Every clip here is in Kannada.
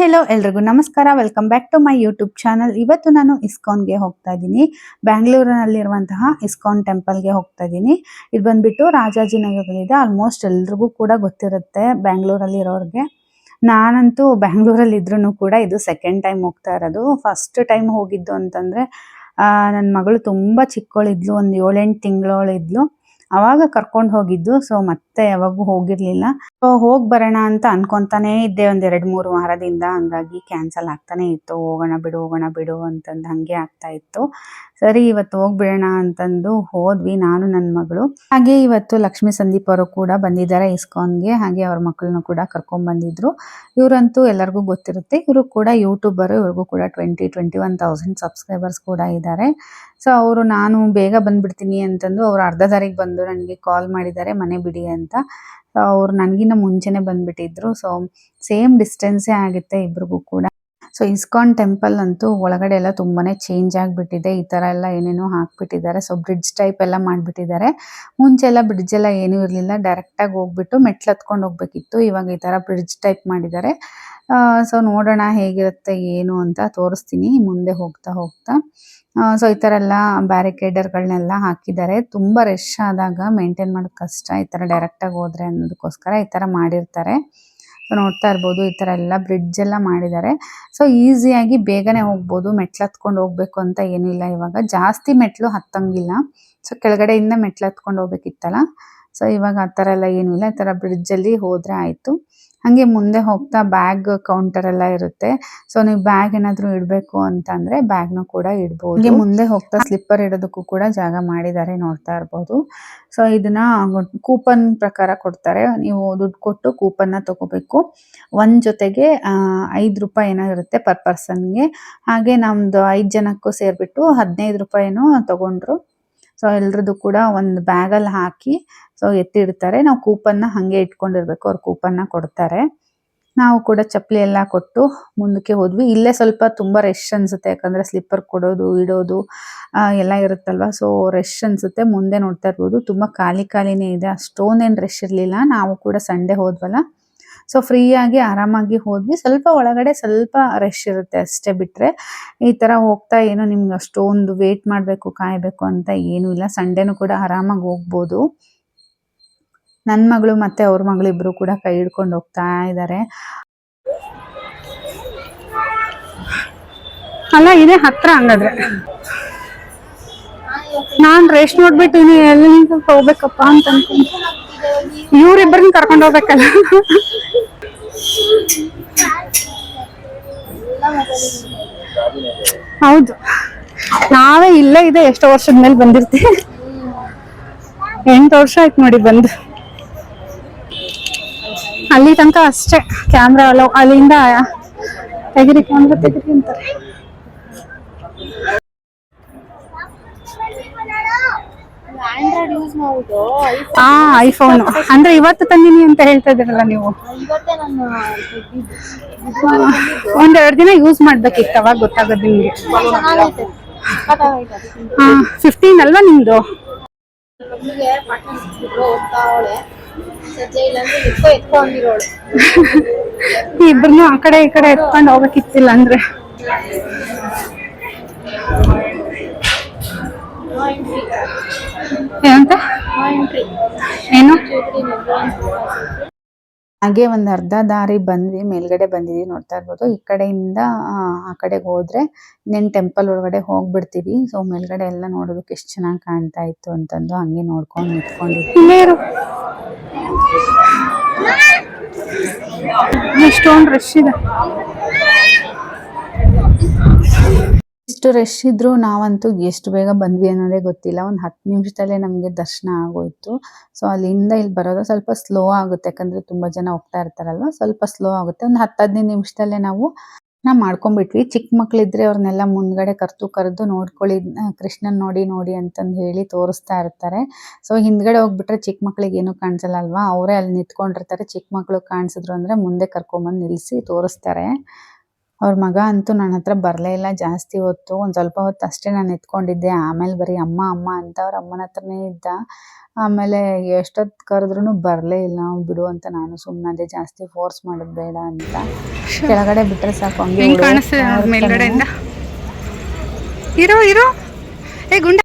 ಹೆಲೋ ಎಲ್ರಿಗೂ ನಮಸ್ಕಾರ. Welcome back to my YouTube channel. ಇವತ್ತು ನಾನು ಇಸ್ಕಾನ್ಗೆ ಹೋಗ್ತಾ ಇದ್ದೀನಿ. ಬ್ಯಾಂಗ್ಳೂರಿನಲ್ಲಿರುವಂತಹ ಇಸ್ಕಾನ್ ಟೆಂಪಲ್ಗೆ ಹೋಗ್ತಾ ಇದ್ದೀನಿ. ಇದು ಬಂದ್ಬಿಟ್ಟು ರಾಜಾಜಿನಗರದಲ್ಲಿದೆ. ಆಲ್ಮೋಸ್ಟ್ ಎಲ್ರಿಗೂ ಕೂಡ ಗೊತ್ತಿರುತ್ತೆ ಬ್ಯಾಂಗ್ಳೂರಲ್ಲಿ ಇರೋರಿಗೆ. ನಾನಂತೂ ಬ್ಯಾಂಗ್ಳೂರಲ್ಲಿ ಇದ್ರೂ ಕೂಡ ಇದು ಸೆಕೆಂಡ್ ಟೈಮ್ ಹೋಗ್ತಾ ಇರೋದು. ಫಸ್ಟ್ ಟೈಮ್ ಹೋಗಿದ್ದು ಅಂತಂದ್ರೆ ನನ್ನ ಮಗಳು ತುಂಬಾ ಚಿಕ್ಕವಳಿದ್ಲು, ಒಂದು 7-8 ತಿಂಗಳವಳಿದ್ಲು. ಅವಾಗ ಕರ್ಕೊಂಡು ಹೋಗಿದ್ದು. ಸೊ ಮತ್ತೆ ಯಾವಾಗೂ ಹೋಗಿರ್ಲಿಲ್ಲ. ಹೋಗಿ ಬರೋಣ ಅಂತ ಅನ್ಕೊಂತಾನೆ ಇದ್ದೆ ಒಂದ್ 2-3 ವಾರದಿಂದ. ಹಂಗಾಗಿ ಕ್ಯಾನ್ಸಲ್ ಆಗ್ತಾನೆ ಇತ್ತು. ಹೋಗೋಣ ಬಿಡು ಅಂತಂದು ಹಂಗೆ ಆಗ್ತಾ ಇತ್ತು. ಸರಿ ಇವತ್ತು ಹೋಗ್ಬಿಡೋಣ ಅಂತಂದು ಹೋದ್ವಿ, ನಾನು ನನ್ನ ಮಗಳು. ಹಾಗೆ ಇವತ್ತು ಲಕ್ಷ್ಮೀ ಸಂದೀಪ್ ಅವರು ಕೂಡ ಬಂದಿದ್ದಾರೆ ಇಸ್ಕಾನ್ಗೆ. ಹಾಗೆ ಅವ್ರ ಮಕ್ಕಳನ್ನು ಕೂಡ ಕರ್ಕೊಂಡ್ ಬಂದಿದ್ರು. ಇವರಂತೂ ಎಲ್ಲರಿಗೂ ಗೊತ್ತಿರುತ್ತೆ, ಇವರು ಕೂಡ ಯೂಟ್ಯೂಬರ್. ಇವ್ರಿಗೂ ಕೂಡ 21,000 ಸಬ್ಸ್ಕ್ರೈಬರ್ಸ್ ಕೂಡ ಇದ್ದಾರೆ. ಸೊ ಅವರು ನಾನು ಬೇಗ ಬಂದ್ಬಿಡ್ತೀನಿ ಅಂತಂದು ಅವ್ರು ಅರ್ಧ ದಾರಿಗೆ ಬಂದು ನನಗೆ ಕಾಲ್ ಮಾಡಿದ್ದಾರೆ ಮನೆ ಬಿಡಿ ಅಂತ. ಅವ್ರು ನನಗಿನ್ನ ಮುಂಚೆನೆ ಬಂದ್ಬಿಟ್ಟಿದ್ರು. ಸೊ ಸೇಮ್ ಡಿಸ್ಟೆನ್ಸೇ ಆಗುತ್ತೆ ಇಬ್ರಿಗೂ ಕೂಡ. ಸೊ ಇಸ್ಕಾನ್ ಟೆಂಪಲ್ ಅಂತೂ ಒಳಗಡೆ ಎಲ್ಲ ತುಂಬಾನೇ ಚೇಂಜ್ ಆಗಿಬಿಟ್ಟಿದೆ. ಈ ತರ ಎಲ್ಲ ಏನೇನೋ ಹಾಕ್ಬಿಟ್ಟಿದ್ದಾರೆ. ಸೊ ಬ್ರಿಡ್ಜ್ ಟೈಪ್ ಎಲ್ಲ ಮಾಡ್ಬಿಟ್ಟಿದ್ದಾರೆ. ಮುಂಚೆ ಎಲ್ಲ ಬ್ರಿಡ್ಜ್ ಎಲ್ಲ ಏನೂ ಇರಲಿಲ್ಲ, ಡೈರೆಕ್ಟ್ ಆಗಿ ಹೋಗ್ಬಿಟ್ಟು ಮೆಟ್ಲು ಹತ್ಕೊಂಡು ಹೋಗ್ಬೇಕಿತ್ತು. ಇವಾಗ ಈ ತರ ಬ್ರಿಡ್ಜ್ ಟೈಪ್ ಮಾಡಿದ್ದಾರೆ. ಸೊ ನೋಡೋಣ ಹೇಗಿರುತ್ತೆ ಏನು ಅಂತ ತೋರಿಸ್ತೀನಿ ಮುಂದೆ ಹೋಗ್ತಾ ಹೋಗ್ತಾ. ಸೊ ಈ ತರ ಎಲ್ಲ ಬ್ಯಾರಿಕೇಡರ್ಗಳನ್ನೆಲ್ಲ ಹಾಕಿದ್ದಾರೆ. ತುಂಬಾ ರಶ್ ಆದಾಗ ಮೇಂಟೈನ್ ಮಾಡೋದು ಕಷ್ಟ, ಈ ತರ ಡೈರೆಕ್ಟ್ ಆಗಿ ಹೋದ್ರೆ ಅನ್ನೋದಕ್ಕೋಸ್ಕರ ಈ ತರ ಮಾಡಿರ್ತಾರೆ. ಸೊ ನೋಡ್ತಾ ಇರ್ಬೋದು, ಈ ತರ ಎಲ್ಲ ಬ್ರಿಡ್ಜ್ ಎಲ್ಲ ಮಾಡಿದ್ದಾರೆ. ಸೊ ಈಸಿಯಾಗಿ ಬೇಗನೆ ಹೋಗ್ಬೋದು. ಮೆಟ್ಲು ಹತ್ಕೊಂಡು ಹೋಗ್ಬೇಕು ಅಂತ ಏನಿಲ್ಲ. ಇವಾಗ ಜಾಸ್ತಿ ಮೆಟ್ಲು ಹತ್ತಂಗಿಲ್ಲ. ಸೊ ಕೆಳಗಡೆಯಿಂದ ಮೆಟ್ಲು ಹತ್ಕೊಂಡು ಹೋಗ್ಬೇಕಿತ್ತಲ್ಲ. ಸೊ ಇವಾಗ ಆ ಥರ ಎಲ್ಲ ಏನೂ ಇಲ್ಲ. ಈ ಥರ ಬ್ರಿಡ್ಜಲ್ಲಿ ಹೋದರೆ ಆಯಿತು. ಹಾಗೆ ಮುಂದೆ ಹೋಗ್ತಾ ಬ್ಯಾಗ್ ಕೌಂಟರ್ ಎಲ್ಲ ಇರುತ್ತೆ. ಸೊ ನೀವು ಬ್ಯಾಗ್ ಏನಾದರೂ ಇಡಬೇಕು ಅಂತಂದರೆ ಬ್ಯಾಗ್ನು ಕೂಡ ಇಡ್ಬೋದು. ಹಾಗೆ ಮುಂದೆ ಹೋಗ್ತಾ ಸ್ಲಿಪ್ಪರ್ ಇಡೋದಕ್ಕೂ ಕೂಡ ಜಾಗ ಮಾಡಿದ್ದಾರೆ, ನೋಡ್ತಾ ಇರ್ಬೋದು. ಸೊ ಇದನ್ನ ಕೂಪನ್ ಪ್ರಕಾರ ಕೊಡ್ತಾರೆ. ನೀವು ದುಡ್ಡು ಕೊಟ್ಟು ಕೂಪನ್ನ ತಗೋಬೇಕು. ಒಂದು ಜೊತೆಗೆ 5 ರೂಪಾಯಿ ಏನೋ ಇರುತ್ತೆ ಪರ್ ಪರ್ಸನ್ಗೆ. ಹಾಗೆ ನಮ್ಮದು 5 ಜನಕ್ಕೂ ಸೇರಿಬಿಟ್ಟು 15 ರೂಪಾಯಿನೂ ತಗೊಂಡ್ರು. ಸೊ ಎಲ್ರದ್ದು ಕೂಡ ಒಂದು ಬ್ಯಾಗಲ್ಲಿ ಹಾಕಿ ಸೊ ಎತ್ತಿಡ್ತಾರೆ. ನಾವು ಕೂಪನ್ನ ಹಾಗೆ ಇಟ್ಕೊಂಡಿರ್ಬೇಕು, ಅವ್ರು ಕೂಪನ್ನ ಕೊಡ್ತಾರೆ. ನಾವು ಕೂಡ ಚಪ್ಪಲಿ ಎಲ್ಲ ಕೊಟ್ಟು ಮುಂದಕ್ಕೆ ಹೋದ್ವಿ. ಇಲ್ಲೇ ಸ್ವಲ್ಪ ತುಂಬ ರಶ್ ಅನ್ಸುತ್ತೆ, ಯಾಕಂದರೆ ಸ್ಲಿಪ್ಪರ್ ಕೊಡೋದು ಇಡೋದು ಎಲ್ಲ ಇರುತ್ತಲ್ವ. ಸೊ ರಶ್ ಅನ್ಸುತ್ತೆ. ಮುಂದೆ ನೋಡ್ತಾ ಇರ್ಬೋದು ತುಂಬ ಖಾಲಿನೇ ಇದೆ, ಅಷ್ಟೊಂದೇನು ರಶ್ ಇರಲಿಲ್ಲ. ನಾವು ಕೂಡ ಸಂಡೇ ಹೋದ್ವಲ್ಲ, ಸೊ ಫ್ರೀಯಾಗಿ ಆರಾಮಾಗಿ ಹೋದ್ವಿ. ಸ್ವಲ್ಪ ಒಳಗಡೆ ಸ್ವಲ್ಪ ರಶ್ ಇರುತ್ತೆ ಅಷ್ಟೇ, ಬಿಟ್ಟರೆ ಈ ಥರ ಹೋಗ್ತಾ ಏನೋ ನಿಮ್ಗೆ ಅಷ್ಟೊಂದು ವೇಟ್ ಮಾಡಬೇಕು ಕಾಯಬೇಕು ಅಂತ ಏನೂ ಇಲ್ಲ. ಸಂಡೇನೂ ಕೂಡ ಆರಾಮಾಗಿ ಹೋಗ್ಬೋದು. ನನ್ನ ಮಗಳು ಮತ್ತು ಅವ್ರ ಮಗಳು ಇಬ್ಬರು ಕೂಡ ಕೈ ಹಿಡ್ಕೊಂಡು ಹೋಗ್ತಾ ಇದ್ದಾರೆ. ಅಲ್ಲ ಇದೇ ಹತ್ರ ಹಂಗಾದ್ರೆ. ನಾನು ರೇಷ್ ನೋಡ್ಬಿಟ್ಟು ಇನ್ನು ಎಲ್ಲಿ ಹೋಗ್ಬೇಕಪ್ಪ ಅಂತ ಅನ್ಕೊಂಡು ಇವ್ರಿಬ್ಬರನ್ನ ಕರ್ಕೊಂಡು ಹೋಗ್ಬೇಕಲ್ಲ. ಹೌದು, ನಾವೇ ಇಲ್ಲೇ ಇದೆ ಎಷ್ಟೋ ವರ್ಷದ ಮೇಲೆ ಬಂದಿರ್ತೀವಿ. 8 ವರ್ಷ ಆಯ್ತು ನೋಡಿ ಬಂದು. ಅಲ್ಲಿ ತನಕ ಅಷ್ಟೇ ಕ್ಯಾಮ್ರಾ ಅಲ್ಲ, ಅಲ್ಲಿಂದ ತೆಗಿರಿ ಕ್ಯಾಮ್ರಾ ತೆಗಿರಿ ಅಂತಾರೆ. ಐಫೋನ್ ಅಂದ್ರೆ ಇವತ್ತು ತಂದಿನಿ ಅಂತ ಹೇಳ್ತಾ ಇದ್ದೀರಲ್ಲ ನೀವು. ಒಂದೆರಡು ದಿನ ಯೂಸ್ ಮಾಡ್ಬೇಕಿತ್ತು, ಅವಾಗ ಗೊತ್ತಾಗೋದು ನಿಮ್ಗೆ. 15 ಅಲ್ವಾ ನಿಮ್ದು? ಇಬ್ಬರನ್ನು ಆ ಕಡೆ ಈ ಕಡೆ ಎತ್ಕೊಂಡು ಹೋಗ್ಬೇಕಿತ್ತಿಲ್ಲ ಅಂದ್ರೆ. ಏನಂತ ಏನು ಹಾಗೆ ಒಂದು ಅರ್ಧ ದಾರಿ ಬಂದ್ವಿ, ಮೇಲ್ಗಡೆ ಬಂದಿದ್ವಿ, ನೋಡ್ತಾ ಇರ್ಬೋದು. ಈ ಕಡೆಯಿಂದ ಆ ಕಡೆಗೆ ಹೋದ್ರೆ ಇನ್ನೇನು ಟೆಂಪಲ್ ಒಳಗಡೆ ಹೋಗ್ಬಿಡ್ತೀವಿ. ಸೊ ಮೇಲ್ಗಡೆ ಎಲ್ಲ ನೋಡೋದಕ್ಕೆ ಎಷ್ಟು ಚೆನ್ನಾಗಿ ಕಾಣ್ತಾ ಇತ್ತು ಅಂತಂದು ಹಂಗೆ ನೋಡ್ಕೊಂಡು ನಿಂತ್ಕೊಂಡಿದ್ವಿ. ಎಷ್ಟೊಂದು ರಶ್ ಇದೆ. ಇಷ್ಟು ರಶ್ ಇದ್ರು ನಾವಂತೂ ಎಷ್ಟು ಬೇಗ ಬಂದ್ವಿ ಅನ್ನೋದೇ ಗೊತ್ತಿಲ್ಲ. ಒಂದು 10 ನಿಮಿಷದಲ್ಲೇ ನಮಗೆ ದರ್ಶನ ಆಗೋಯ್ತು. ಸೊ ಅಲ್ಲಿಂದ ಇಲ್ಲಿ ಬರೋದು ಸ್ವಲ್ಪ ಸ್ಲೋ ಆಗುತ್ತೆ, ಯಾಕಂದರೆ ತುಂಬ ಜನ ಹೋಗ್ತಾ ಇರ್ತಾರಲ್ವ, ಸ್ವಲ್ಪ ಸ್ಲೋ ಆಗುತ್ತೆ. ಒಂದು 10-15 ನಿಮಿಷದಲ್ಲೇ ನಾವು ಮಾಡ್ಕೊಂಡ್ಬಿಟ್ವಿ. ಚಿಕ್ಕ ಮಕ್ಳಿದ್ರೆ ಅವ್ರನ್ನೆಲ್ಲ ಮುಂದ್ಗಡೆ ಕರೆದು ನೋಡ್ಕೊಳ್ಳಿ, ಕೃಷ್ಣನ್ ನೋಡಿ ಅಂತಂದು ಹೇಳಿ ತೋರಿಸ್ತಾ ಇರ್ತಾರೆ. ಸೊ ಹಿಂದ್ಗಡೆ ಹೋಗ್ಬಿಟ್ರೆ ಚಿಕ್ಕ ಮಕ್ಳಿಗೆ ಏನು ಕಾಣಿಸಲ್ಲ ಅಲ್ವಾ, ಅವರೇ ಅಲ್ಲಿ ನಿಂತ್ಕೊಂಡಿರ್ತಾರೆ. ಚಿಕ್ಕ ಮಕ್ಳು ಕಾಣಿಸಿದ್ರು ಅಂದರೆ ಮುಂದೆ ಕರ್ಕೊಂಬಂದು ನಿಲ್ಲಿಸಿ ತೋರಿಸ್ತಾರೆ. ಅವ್ರ ಮಗ ಅಂತೂ ನನ್ನ ಹತ್ರ ಬರಲೇ ಇಲ್ಲ ಜಾಸ್ತಿ ಹೊತ್ತು. ಒಂದು ಸ್ವಲ್ಪ ಹೊತ್ತು ಅಷ್ಟೇ ನಾನು ಎತ್ಕೊಂಡಿದ್ದೆ. ಆಮೇಲೆ ಬರೀ ಅಮ್ಮ ಅಮ್ಮ ಅಂತ ಅವ್ರ ಅಮ್ಮನ ಹತ್ರನೇ ಇದ್ದ. ಆಮೇಲೆ ಎಷ್ಟೊತ್ತು ಕರೆದ್ರೂ ಬರಲೇ ಇಲ್ಲ. ಬಿಡು ಅಂತ ನಾನು ಸುಮ್ಮನಾದೆ, ಜಾಸ್ತಿ ಫೋರ್ಸ್ ಮಾಡೋದು ಬೇಡ ಅಂತ. ಕೆಳಗಡೆ ಬಿಟ್ಟರೆ ಸಾಕು ಹಂಗೆ ಮೇಲ್ಗಡೆಯಿಂದ ಇರೋ ಇರೋ ಏ ಗುಂಡ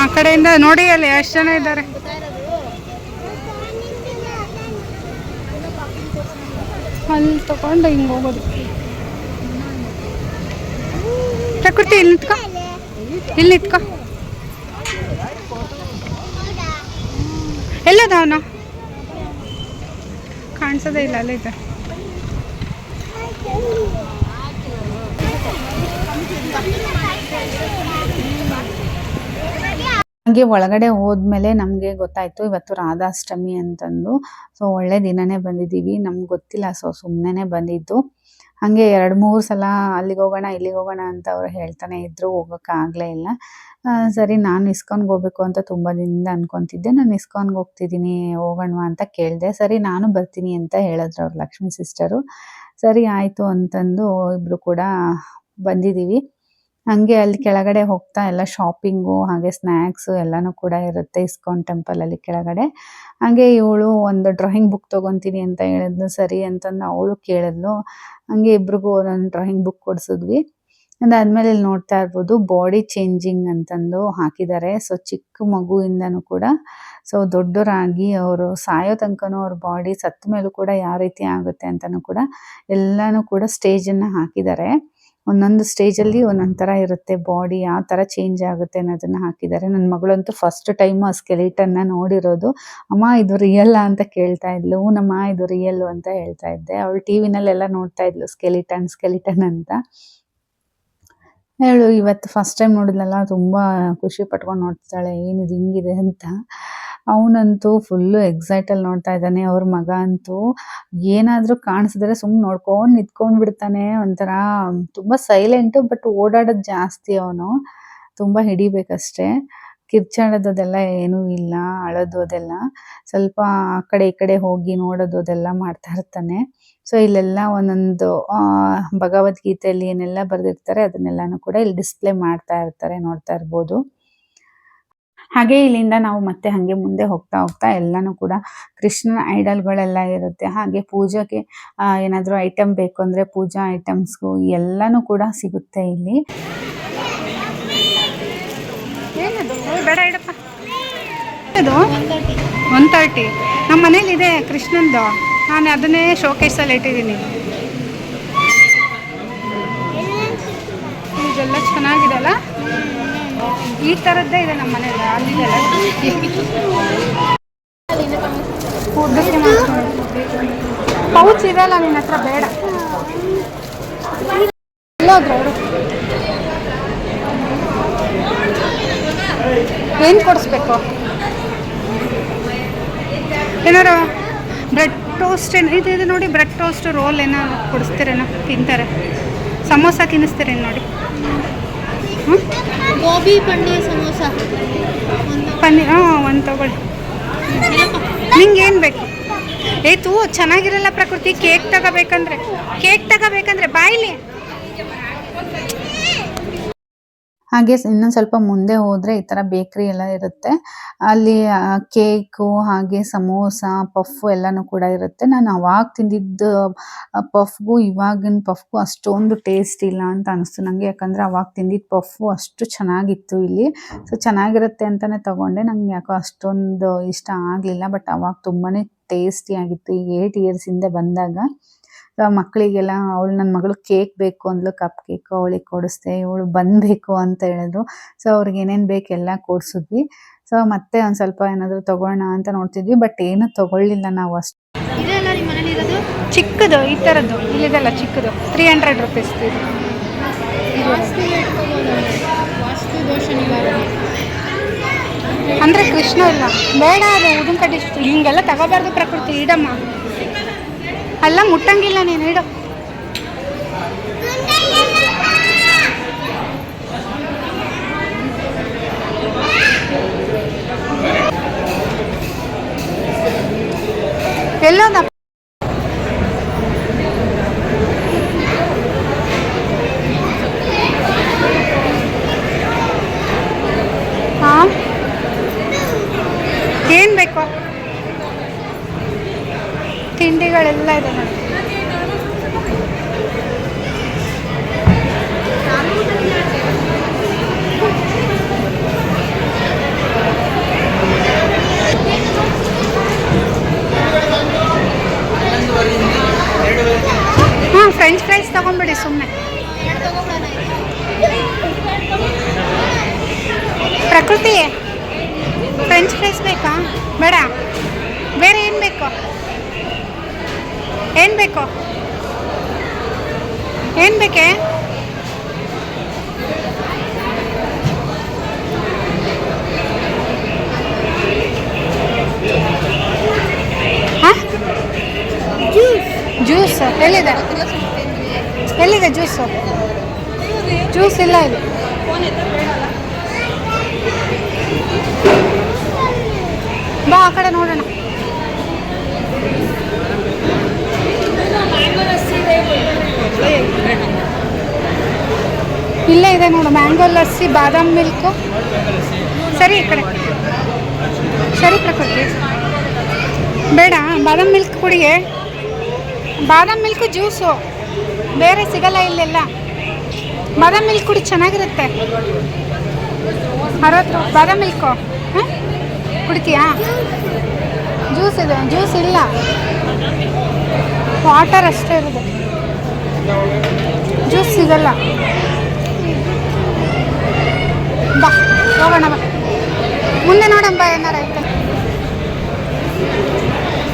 ಆ ಕಡೆಯಿಂದ ನೋಡಿ ಅಲ್ಲಿ ಎಷ್ಟು ಜನ ಇದ್ದಾರೆ. ಅಲ್ಲಿ ತಗೊಂಡು ಹಿಂಗೆ ಹೋಗೋದು. ಪ್ರಕೃತಿ ಇಲ್ಲಿ ನಿಂತ್ಕೊ, ಇಲ್ಲಿ ನಿಂತ್ಕೊ. ಎಲ್ಲದ ಅವನು ಕಾಣಿಸೋದೇ ಇಲ್ಲ, ಅಲ್ಲೇ ಇದೆ. ಹಾಗೆ ಒಳಗಡೆ ಹೋದ್ಮೇಲೆ ನಮಗೆ ಗೊತ್ತಾಯ್ತು ಇವತ್ತು ರಾಧಾಷ್ಟಮಿ ಅಂತಂದು. ಸೊ ಒಳ್ಳೆ ದಿನನೇ ಬಂದಿದ್ದೀವಿ, ನಮ್ಗೆ ಗೊತ್ತಿಲ್ಲ. ಸೊ ಸುಮ್ಮನೆ ಬಂದಿದ್ದು. ಹಾಗೆ 2-3 ಸಲ ಅಲ್ಲಿಗೆ ಹೋಗೋಣ ಇಲ್ಲಿಗೆ ಹೋಗೋಣ ಅಂತ ಅವ್ರು ಹೇಳ್ತಾನೆ ಇದ್ರು, ಹೋಗೋಕ್ಕಾಗಲೇ ಇಲ್ಲ. ಸರಿ ನಾನು ಇಸ್ಕಾನ್ಗೆ ಹೋಗ್ಬೇಕು ಅಂತ ತುಂಬ ದಿನದಿಂದ ಅನ್ಕೊತಿದ್ದೆ. ನಾನು ಇಸ್ಕಾನ್ಗೆ ಹೋಗ್ತಿದ್ದೀನಿ, ಹೋಗೋಣವಾ ಅಂತ ಕೇಳಿದೆ. ಸರಿ ನಾನು ಬರ್ತೀನಿ ಅಂತ ಹೇಳಿದ್ರು ಅವ್ರು, ಲಕ್ಷ್ಮಿ ಸಿಸ್ಟರು. ಸರಿ ಆಯಿತು ಅಂತಂದು ಇಬ್ಬರು ಕೂಡ ಬಂದಿದ್ದೀವಿ. ಹಾಗೆ ಅಲ್ಲಿ ಕೆಳಗಡೆ ಹೋಗ್ತಾ ಎಲ್ಲ ಶಾಪಿಂಗು ಹಾಗೆ ಸ್ನ್ಯಾಕ್ಸು ಎಲ್ಲನೂ ಕೂಡ ಇರುತ್ತೆ ಇಸ್ಕಾನ್ ಟೆಂಪಲಲ್ಲಿ ಕೆಳಗಡೆ. ಹಾಗೆ ಇವಳು ಒಂದು ಡ್ರಾಯಿಂಗ್ ಬುಕ್ ತೊಗೊತೀನಿ ಅಂತ ಹೇಳಿದ್ಲು. ಸರಿ ಅಂತಂದು ಅವಳು ಕೇಳಿದ್ಲು. ಹಾಗೆ ಇಬ್ರಿಗೂ ಒಂದೊಂದು ಡ್ರಾಯಿಂಗ್ ಬುಕ್ ಕೊಡಿಸಿದ್ವಿ. ಅದಾದಮೇಲೆ ಇಲ್ಲಿ ನೋಡ್ತಾ ಇರ್ಬೋದು ಬಾಡಿ ಚೇಂಜಿಂಗ್ ಅಂತಂದು ಹಾಕಿದ್ದಾರೆ. ಸೊ ಚಿಕ್ಕ ಮಗುವಿಂದನೂ ಕೂಡ ಸೊ ದೊಡ್ಡವರಾಗಿ ಅವರು ಸಾಯೋ ತನಕನೂ ಅವ್ರ ಬಾಡಿ ಸತ್ತ ಮೇಲೂ ಕೂಡ ಯಾವ ರೀತಿ ಆಗುತ್ತೆ ಅಂತಲೂ ಕೂಡ ಎಲ್ಲನೂ ಕೂಡ ಸ್ಟೇಜನ್ನು ಹಾಕಿದ್ದಾರೆ. ಒಂದೊಂದು ಸ್ಟೇಜಲ್ಲಿ ಒಂದೊಂದು ಥರ ಇರುತ್ತೆ ಬಾಡಿ, ಯಾವ ಥರ ಚೇಂಜ್ ಆಗುತ್ತೆ ಅನ್ನೋದನ್ನು ಹಾಕಿದ್ದಾರೆ. ನನ್ನ ಮಗಳಂತೂ ಫಸ್ಟ್ ಟೈಮು ಆ ಸ್ಕೆಲಿಟನ್ನ ನೋಡಿರೋದು. ಅಮ್ಮ ಇದು ರಿಯಲ್ಲ ಅಂತ ಕೇಳ್ತಾ ಇದ್ಲು. ನಮ್ಮ ಇದು ರಿಯಲ್ಲು ಅಂತ ಹೇಳ್ತಾ ಇದ್ದೆ. ಅವಳು ಟಿ ವಿನಲ್ಲೆಲ್ಲ ನೋಡ್ತಾ ಇದ್ಲು ಸ್ಕೆಲಿಟನ್ ಅಂತ. ಹೇಳು ಇವತ್ತು ಫಸ್ಟ್ ಟೈಮ್ ನೋಡಿದ್ಲಲ್ಲ, ತುಂಬ ಖುಷಿ ಪಟ್ಕೊಂಡು ನೋಡ್ತಾಳೆ ಏನಿದು ಹಿಂಗಿದೆ ಅಂತ. ಅವನಂತೂ ಫುಲ್ಲು ಎಕ್ಸೈಟಲ್ಲಿ ನೋಡ್ತಾ ಇದ್ದಾನೆ. ಅವ್ರ ಮಗ ಅಂತೂ ಏನಾದರೂ ಕಾಣಿಸಿದ್ರೆ ಸುಮ್ಮನೆ ನೋಡ್ಕೊಂಡು ನಿಂತ್ಕೊಂಡು ಬಿಡ್ತಾನೆ. ಒಂಥರ ತುಂಬ ಸೈಲೆಂಟು, ಬಟ್ ಓಡಾಡೋದು ಜಾಸ್ತಿ. ಅವನು ತುಂಬ ಹಿಡಿಬೇಕಷ್ಟೇ, ಕಿರ್ಚಾಡೋದು ಅದೆಲ್ಲ ಏನೂ ಇಲ್ಲ, ಅಳೋದು ಅದೆಲ್ಲ ಸ್ವಲ್ಪ ಆ ಕಡೆ ಈ ಕಡೆ ಹೋಗಿ ನೋಡೋದು ಅದೆಲ್ಲ ಮಾಡ್ತಾ ಇರ್ತಾನೆ. ಸೊ ಇಲ್ಲೆಲ್ಲ ಒಂದೊಂದು ಭಗವದ್ಗೀತೆಯಲ್ಲಿ ಏನೆಲ್ಲ ಬರೆದಿರ್ತಾರೆ ಅದನ್ನೆಲ್ಲನೂ ಕೂಡ ಇಲ್ಲಿ ಡಿಸ್ಪ್ಲೇ ಮಾಡ್ತಾ ಇರ್ತಾರೆ, ನೋಡ್ತಾ ಇರ್ಬೋದು. ಹಾಗೆ ಇಲ್ಲಿಂದ ನಾವು ಮತ್ತೆ ಹಾಗೆ ಮುಂದೆ ಹೋಗ್ತಾ ಹೋಗ್ತಾ ಎಲ್ಲನೂ ಕೂಡ ಕೃಷ್ಣನ ಐಡಲ್ಗಳೆಲ್ಲ ಇರುತ್ತೆ. ಹಾಗೆ ಪೂಜೆಗೆ ಏನಾದರೂ ಐಟಮ್ ಬೇಕು ಅಂದರೆ ಪೂಜಾ ಐಟಮ್ಸ್ಗೂ ಎಲ್ಲನೂ ಕೂಡ ಸಿಗುತ್ತೆ ಇಲ್ಲಿ. ಬೇಡ ಇಡಪ್ಪ, ಇದು 130 ನಮ್ಮ ಮನೇಲಿದೆ ಕೃಷ್ಣಂದು. ನಾನು ಅದನ್ನೇ ಶೋಕೇಸಲ್ಲಿ ಇಟ್ಟಿದ್ದೀನಿ. ಇದೆಲ್ಲ ಚೆನ್ನಾಗಿದೆ ಅಲ್ಲ, ಈ ಥರದ್ದೇ ಇದೆ ನಮ್ಮ ಮನೇಲಿ. ಅಲ್ಲಿದೆಲ್ಲ ಪೌಚ್ ಇದೆಲ್ಲ ನಿನ್ನ ಹತ್ರ ಬೇಡ. ಎಲ್ಲೋದ್ರು ಅವರು? ಏನು ಕೊಡಿಸ್ಬೇಕು? ಏನಾರು ಬ್ರೆಡ್ ಟೋಸ್ಟ್ ಇದು ನೋಡಿ, ಬ್ರೆಡ್ ಟೋಸ್ಟ್ ರೋಲ್ ಏನಾರು ಕೊಡಿಸ್ತೀರೇನೋ, ತಿಂತಾರೆ. ಸಮೋಸ ತಿನ್ನಿಸ್ತೀರೇನು ನೋಡಿ. ಗೋಬಿ ಪನ್ನೀರ್ ಸಮೋಸ ಪನ್ನೀರ್ ಒಂದು ತಗೊಳ್ಳಿ. ನಿಂಗೆ ಏನು ಬೇಕು? ಏತು ಚೆನ್ನಾಗಿರಲ್ಲ ಪ್ರಕೃತಿ. ಕೇಕ್ ತಗೋಬೇಕಂದ್ರೆ ಬಾಯಿಲಿ. ಹಾಗೆ ಇನ್ನೊಂದು ಸ್ವಲ್ಪ ಮುಂದೆ ಹೋದರೆ ಈ ಥರ ಬೇಕ್ರಿ ಎಲ್ಲ ಇರುತ್ತೆ. ಅಲ್ಲಿ ಕೇಕು ಹಾಗೆ ಸಮೋಸ ಪಫ್ಫು ಎಲ್ಲನೂ ಕೂಡ ಇರುತ್ತೆ. ನಾನು ಅವಾಗ ತಿಂದಿದ್ದು ಪಫ್ಗೂ ಇವಾಗಿನ ಪಫ್ಗೂ ಅಷ್ಟೊಂದು ಟೇಸ್ಟ್ ಇಲ್ಲ ಅಂತ ಅನಿಸ್ತು ನನಗೆ. ಯಾಕಂದರೆ ಅವಾಗ ತಿಂದಿದ್ದು ಪಫ್ಫು ಅಷ್ಟು ಚೆನ್ನಾಗಿತ್ತು ಇಲ್ಲಿ. ಸೊ ಚೆನ್ನಾಗಿರುತ್ತೆ ಅಂತಲೇ ತೊಗೊಂಡೆ. ನಂಗೆ ಯಾಕೋ ಅಷ್ಟೊಂದು ಇಷ್ಟ ಆಗಲಿಲ್ಲ. ಬಟ್ ಅವಾಗ ತುಂಬಾ ಟೇಸ್ಟಿಯಾಗಿತ್ತು. ಈಗ 8 ಇಯರ್ಸ್ ಹಿಂದೆ ಬಂದಾಗ ಮಕ್ಕಳಿಗೆಲ್ಲ ನನ್ನ ಮಗಳು ಕೇಕ್ ಬೇಕು ಅಂದ್ಲು, ಕಪ್ ಕೇಕು ಅವಳಿಗೆ ಕೊಡಿಸ್ದೆ. ಇವಳು ಬಂದಬೇಕು ಅಂತ ಹೇಳಿದ್ರು. ಸೊ ಅವ್ರಿಗೆ ಏನೇನು ಬೇಕು ಎಲ್ಲ ಕೊಡಿಸಿದ್ವಿ. ಸೊ ಮತ್ತೆ ಒಂದು ಸ್ವಲ್ಪ ಏನಾದರೂ ತೊಗೊಳ್ಳೋಣ ಅಂತ ನೋಡ್ತಿದ್ವಿ, ಬಟ್ ಏನೂ ತೊಗೊಳ್ಳಿಲ್ಲ ನಾವು ಅಷ್ಟು. ಇದೆಲ್ಲ ನಿಮ್ಮ ಮನೇಲಿ ಇರೋದು ಚಿಕ್ಕದು ಈ ಥರದ್ದು ಇಲ್ಲಿದೆಲ್ಲ ಚಿಕ್ಕದು 300 ರೂಪೀಸ್. ವಾಸ್ತು ದೋಷ ನಿವಾರಣೆ ಅಂದರೆ ಕೃಷ್ಣ ಇಲ್ಲ ಬೇಡ, ಅದು ಉದಿನ ಕಡ್ಡಿ ಹಿಂಗೆಲ್ಲ ತಗೋಬಾರ್ದು ಪ್ರಕೃತಿ. ಇಡಮ್ಮ, ಅಲ್ಲ ಮುಟ್ಟಂಗಿಲ್ಲ ನೀನು, ಇಡು. ಅಂಗಡಿಗಳೆಲ್ಲ ಇದೆ ನೋಡಿ. ಹಾಂ, ಫ್ರೆಂಚ್ ಫ್ರೈಸ್ ತಗೊಂಬಿಡಿ ಸುಮ್ಮನೆ. ಪ್ರಕೃತಿ ಫ್ರೆಂಚ್ ಫ್ರೈಸ್ ಬೇಕಾ? ಬೇಡ, ಬೇರೆ ಏನು ಬೇಕು? ಏನು ಬೇಕು? ಏನು ಬೇಕೆ? ಹಾಂ, ಜ್ಯೂಸ್ ಎಲ್ಲಿದೆ? ಎಲ್ಲಿದೆ ಜ್ಯೂಸು? ಜ್ಯೂಸ್ ಇಲ್ಲ ಇಲ್ಲಿ. ಬಾ ಆ ಕಡೆ ನೋಡೋಣ. ಇಲ್ಲೇ ಇದೆ ನೋಡು, ಮ್ಯಾಂಗೋ ಲಸ್ಸಿ, ಬಾದಾಮ್ ಮಿಲ್ಕು. ಸರಿ ಈ ಕಡೆ ಸರಿ ಪ್ರಕೃತಿ. ಬೇಡ, ಬಾದಾಮ್ ಮಿಲ್ಕ್ ಕುಡಿಯೇ. ಬಾದಾಮ್ ಮಿಲ್ಕು ಜ್ಯೂಸು ಬೇರೆ ಸಿಗಲ್ಲ ಇಲ್ಲೆಲ್ಲ. ಬಾದಾಮ್ ಮಿಲ್ಕ್ ಕುಡಿ, ಚೆನ್ನಾಗಿರುತ್ತೆ. 60 ಬಾದಾಮ್ ಮಿಲ್ಕು. ಹಾಂ, ಕುಡಿತೀಯಾ? ಜ್ಯೂಸ್ ಇದೆ, ಜ್ಯೂಸ್ ಇಲ್ಲ, ವಾಟರ್ ಅಷ್ಟೇ ಇರೋದು, ಜ್ಯೂಸ್ ಸಿಗಲ್ಲ. ಬಾ ಹೋಗೋಣ, ಬಾ ಮುಂದೆ ನೋಡೋಣ, ಬಾ ಏನಾರ ಐತೆ.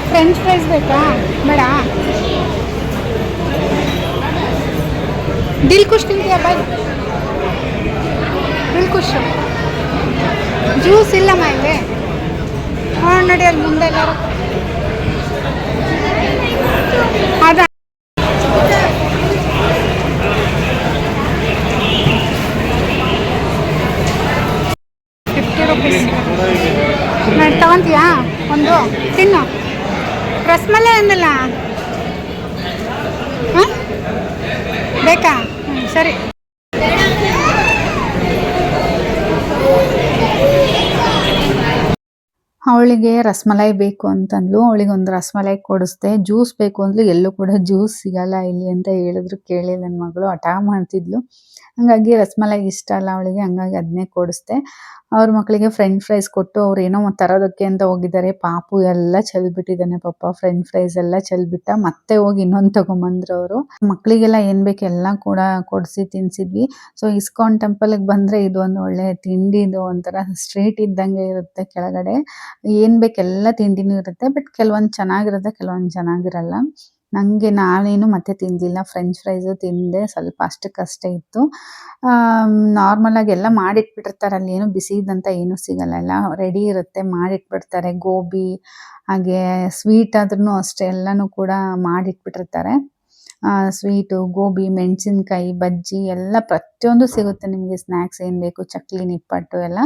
ಫ್ರೆಂಚ್ ಫ್ರೈಸ್ ಬೇಕಾ? ಬೇಡ, ದಿಲ್ ಖುಷ್ ತಿಂತೀಯ? ಬಾಯ್, ದಿಲ್ ಖುಷ್. ಜ್ಯೂಸ್ ಇಲ್ಲಮ್ಮ ಇಲ್ಲಿ. ಹಾಂ ನಡಿ, ಅಲ್ಲಿ ಮುಂದೆ ಎಲ್ಲರೂ ಅದ. ₹50 ನಾನು ತಗೊಂತೀಯಾ? ಒಂದು ತಿನ್ನು. ರಸ್ಮಲೈ ಅಂದಲ್ಲ, ಹಾಂ ಬೇಕಾ? ಹ್ಞೂ ಸರಿ. ಅವಳಿಗೆ ರಸಮಲೈ ಬೇಕು ಅಂತಂದ್ಲು. ಅವಳಿಗೆ ಒಂದು ರಸಮಲೈ ಕೊಡಿಸ್ದೆ. ಜ್ಯೂಸ್ ಬೇಕು ಅಂದ್ಲು. ಎಲ್ಲೂ ಕೂಡ ಜ್ಯೂಸ್ ಸಿಗಲ್ಲ ಇಲ್ಲಿ ಅಂತ ಹೇಳಿದ್ರು. ಕೇಳಿಲ್ಲ ನನ್ನ ಮಗಳು, ಹಠ ಮಾಡ್ತಿದ್ಲು. ಹಂಗಾಗಿ ರಸಮಲೈ ಇಷ್ಟ ಅಲ್ಲ ಅವಳಿಗೆ, ಹಂಗಾಗಿ ಅದನ್ನೇ ಕೊಡಿಸ್ದೆ. ಅವ್ರ ಮಕ್ಕಳಿಗೆ ಫ್ರೆಂಚ್ ಫ್ರೈಸ್ ಕೊಟ್ಟು ಅವ್ರು ಏನೋ ತರೋದಕ್ಕೆ ಅಂತ ಹೋಗಿದ್ದಾರೆ. ಪಾಪು ಎಲ್ಲ ಚೆಲ್ಬಿಟ್ಟಿದ್ದಾನೆ ಪಾಪ, ಫ್ರೆಂಚ್ ಫ್ರೈಸ್ ಎಲ್ಲ ಚೆಲ್ಬಿಟ್ಟ. ಮತ್ತೆ ಹೋಗಿ ಇನ್ನೊಂದು ತಗೊಂಬಂದ್ರು ಅವರು. ಮಕ್ಕಳಿಗೆಲ್ಲ ಏನು ಬೇಕು ಎಲ್ಲ ಕೂಡ ಕೊಡಿಸಿ ತಿನ್ನಿಸಿದ್ವಿ. ಸೊ ಇಸ್ಕಾನ್ ಟೆಂಪಲ್ಗೆ ಬಂದರೆ ಇದು ಒಂದು ಒಳ್ಳೆ ತಿಂಡಿದು ಒಂಥರ ಸ್ಟ್ರೀಟ್ ಇದ್ದಂಗೆ ಇರುತ್ತೆ. ಕೆಳಗಡೆ ಏನು ಬೇಕೆಲ್ಲ ತಿಂಡಿನೂ ಇರುತ್ತೆ. ಬಟ್ ಕೆಲವೊಂದು ಚೆನ್ನಾಗಿರುತ್ತೆ, ಕೆಲವೊಂದು ಚೆನ್ನಾಗಿರಲ್ಲ. ನನಗೆ ನಾನೇನು ಮತ್ತೆ ತಿಂದಿಲ್ಲ. ಫ್ರೆಂಚ್ ಫ್ರೈಸು ತಿಂದೆ, ಸ್ವಲ್ಪ ಅಷ್ಟಕ್ಕಷ್ಟೇ ಇತ್ತು. ನಾರ್ಮಲಾಗಿ ಎಲ್ಲ ಮಾಡಿಟ್ಬಿಟ್ಟಿರ್ತಾರೆ, ಅಲ್ಲಿ ಏನು ಬಿಸಿದಂತ ಏನೂ ಸಿಗಲ್ಲ, ಎಲ್ಲ ರೆಡಿ ಇರುತ್ತೆ, ಮಾಡಿಟ್ಬಿಡ್ತಾರೆ. ಗೋಬಿ ಹಾಗೆ ಸ್ವೀಟ್ ಆದ್ರೂ ಅಷ್ಟೇ, ಎಲ್ಲನೂ ಕೂಡ ಮಾಡಿಟ್ಬಿಟ್ಟಿರ್ತಾರೆ. ಸ್ವೀಟು, ಗೋಬಿ, ಮೆಣಸಿನ್ಕಾಯಿ, ಬಜ್ಜಿ ಎಲ್ಲ ಪ್ರತಿಯೊಂದು ಸಿಗುತ್ತೆ ನಿಮಗೆ. ಸ್ನ್ಯಾಕ್ಸ್ ಏನು ಬೇಕು, ಚಕ್ಲಿ, ನಿಪ್ಪಟ್ಟು ಎಲ್ಲ.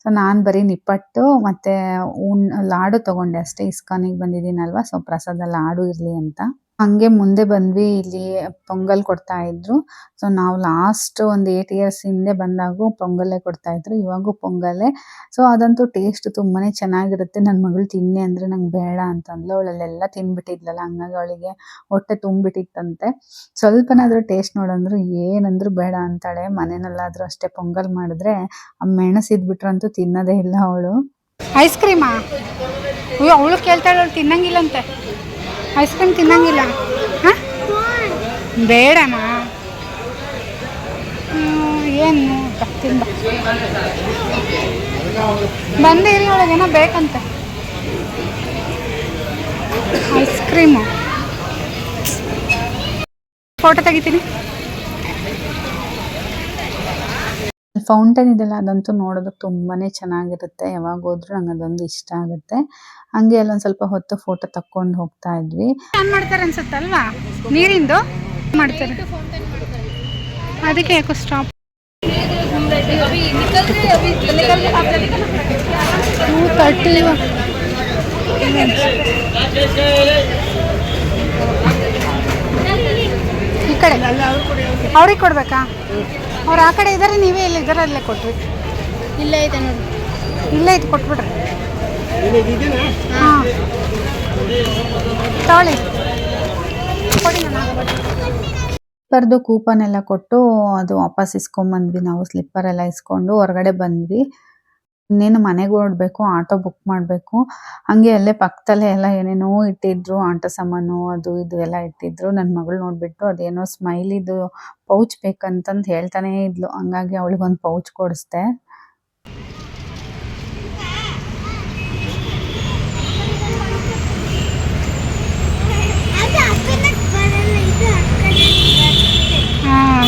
ಸೊ ನಾನು ಬರೀ ನಿಪ್ಪಟ್ಟು ಮತ್ತು ಲಾಡು ತೊಗೊಂಡೆ ಅಷ್ಟೇ. ಇಸ್ಕಾನಿಗೆ ಬಂದಿದ್ದೀನಲ್ವ, ಸೊ ಪ್ರಸಾದ ಲಾಡು ಇರಲಿ ಅಂತ. ಹಂಗೆ ಮುಂದೆ ಬಂದ್ವಿ. ಇಲ್ಲಿ ಪೊಂಗಲ್ ಕೊಡ್ತಾ ಇದ್ರು. ಸೊ ನಾವು ಲಾಸ್ಟ್ ಒಂದು 8 ಇಯರ್ಸ್ ಹಿಂದೆ ಬಂದಾಗೂ ಪೊಂಗಲ್ಲೇ ಕೊಡ್ತಾ ಇದ್ರು, ಇವಾಗೂ ಪೊಂಗಲ್ಲೇ. ಸೊ ಅದಂತೂ ಟೇಸ್ಟ್ ತುಂಬಾನೇ ಚೆನ್ನಾಗಿರುತ್ತೆ. ನನ್ನ ಮಗಳು ತಿನ್ನಿ ಅಂದರೆ ನಂಗೆ ಬೇಡ ಅಂತಂದ್ಲು. ಅವಳಲ್ಲೆಲ್ಲ ತಿನ್ಬಿಟ್ಟಿದ್ಲಲ್ಲ, ಹಂಗಾಗಿ ಅವಳಿಗೆ ಹೊಟ್ಟೆ ತುಂಬಿಟ್ಟಿತ್ತಂತೆ. ಸ್ವಲ್ಪನಾದರೂ ಟೇಸ್ಟ್ ನೋಡಂದ್ರು ಏನಂದ್ರು ಬೇಡ ಅಂತಾಳೆ. ಮನೆಯಲ್ಲಾದರೂ ಅಷ್ಟೇ ಪೊಂಗಲ್ ಮಾಡಿದ್ರೆ ಮೆಣಸಿದ್ಬಿಟ್ರಂತೂ ತಿನ್ನೋದೇ ಇಲ್ಲ ಅವಳು. ಐಸ್ ಕ್ರೀಮಾ? ಅಯ್ಯೋ, ಅವಳು ಕೇಳ್ತಾಳೆ, ಅವಳು ತಿನ್ನಂಗಿಲ್ಲಂತೆ ಐಸ್ ಕ್ರೀಮ್, ತಿನ್ನಂಗಿಲ್ಲ. ಹಾಂ, ಬೇಡನಾ? ಏನು ತಿಂದ ಬಂದೇ ಇರಿ, ಒಳಗೇನೋ ಬೇಕಂತೆ ಐಸ್ ಕ್ರೀಮು. ಫೋಟೋ ತೆಗಿತೀನಿ. ಫೌಂಟೇನ್ ಇದೆಲ್ಲ, ಅದಂತೂ ನೋಡೋದಕ್ಕೆ ತುಂಬಾನೇ ಚೆನ್ನಾಗಿರುತ್ತೆ. ಯಾವಾಗ ಹೋದ್ರೂ ನಂಗೆ ಅದೊಂದು ಇಷ್ಟ ಆಗುತ್ತೆ. ಹಂಗೆ ಅಲ್ಲೊಂದು ಸ್ವಲ್ಪ ಹೊತ್ತು ಫೋಟೋ ತಕ್ಕೊಂಡು ಹೋಗ್ತಾ ಇದ್ವಿ. ಏನು ಮಾಡ್ತಾರೆ ಅನ್ಸುತ್ತಲ್ವಾ, ನೀರಿಂದು ಮಾಡ್ತಾರೆ, ಅದಕ್ಕೆ ಯಾಕೋ ಸ್ಟಾಪ್. 2:30 ಈ ಕಡೆ ಅವ್ರಿಗೆ ಕೊಡ್ಬೇಕಾ? ಅವ್ರು ಆ ಕಡೆ ಇದ್ದಾರೆ, ನೀವೇ ಇಲ್ಲಿ ಇದ್ದಾರೆ, ಅಲ್ಲೇ ಕೊಟ್ರಿ. ಇಲ್ಲೇ ಐತೆ ನೋಡಿ, ಇಲ್ಲೇ ಇದು ಕೊಟ್ಬಿಡ್ರಿ. ಹಾಂ ತಗೊಳ್ಳಿ. ಕೊಡಿ ನಾನು ಸ್ಲಿಪ್ಪರ್ದು ಕೂಪನ್ ಎಲ್ಲ ಕೊಟ್ಟು ಅದು ವಾಪಸ್ ಇಸ್ಕೊಂಬಂದ್ವಿ ನಾವು. ಸ್ಲಿಪ್ಪರ್ ಎಲ್ಲ ಇಸ್ಕೊಂಡು ಹೊರಗಡೆ ಬಂದ್ವಿ. ಇನ್ನೇನು ಮನೆಗೆ ಹೊರಡ್ಬೇಕು, ಆಟೋ ಬುಕ್ ಮಾಡಬೇಕು. ಹಂಗೆ ಅಲ್ಲೇ ಪಕ್ಕದಲ್ಲೇ ಎಲ್ಲ ಏನೇನೋ ಇಟ್ಟಿದ್ರು, ಆಟ ಸಾಮಾನು ಅದು ಇದು ಎಲ್ಲ ಇಟ್ಟಿದ್ರು. ನನ್ನ ಮಗಳು ನೋಡ್ಬಿಟ್ಟು ಅದೇನೋ ಸ್ಮೈಲಿದು ಪೌಚ್ ಬೇಕಂತಂದು ಹೇಳ್ತಾನೇ ಇದ್ಲು. ಹಂಗಾಗಿ ಅವಳಿಗೊಂದು ಪೌಚ್ ಕೊಡಿಸ್ದೆ. ಹಾಂ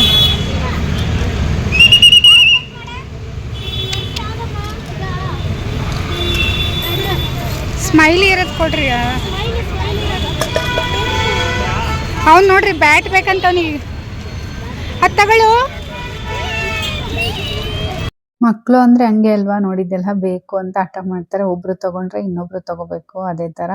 ಸ್ಮೈಲಿ ಇರೋದು ಕೊಡ್ರಿ. ಅವ್ನು ನೋಡ್ರಿ ಬ್ಯಾಟ್ ಬೇಕಂತ ಅವನಿಗೆ. ಅದು ತಗೊಳ್ಳು. ಮಕ್ಕಳು ಅಂದರೆ ಹಂಗೆ ಅಲ್ವಾ, ನೋಡಿದ್ದೆಲ್ಲ ಬೇಕು ಅಂತ ಹಠ ಮಾಡ್ತಾರೆ. ಒಬ್ಬರು ತೊಗೊಂಡ್ರೆ ಇನ್ನೊಬ್ರು ತೊಗೋಬೇಕು, ಅದೇ ಥರ.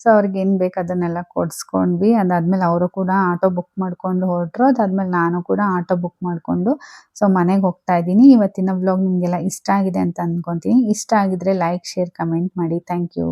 ಸೊ ಅವ್ರಿಗೇನು ಬೇಕು ಅದನ್ನೆಲ್ಲ ಕೊಡಿಸ್ಕೊಂಡ್ವಿ. ಅದಾದಮೇಲೆ ಅವರು ಕೂಡ ಆಟೋ ಬುಕ್ ಮಾಡ್ಕೊಂಡು ಹೊರಟ್ರು. ಅದಾದಮೇಲೆ ನಾನು ಕೂಡ ಆಟೋ ಬುಕ್ ಮಾಡಿಕೊಂಡು ಸೊ ಮನೆಗೆ ಹೋಗ್ತಾ ಇದ್ದೀನಿ. ಇವತ್ತಿನ ವ್ಲಾಗ್ ನಿಮಗೆಲ್ಲ ಇಷ್ಟ ಆಗಿದೆ ಅಂತ ಅಂದ್ಕೊತೀನಿ. ಇಷ್ಟ ಆಗಿದ್ರೆ ಲೈಕ್, ಶೇರ್, ಕಮೆಂಟ್ ಮಾಡಿ. Thank you.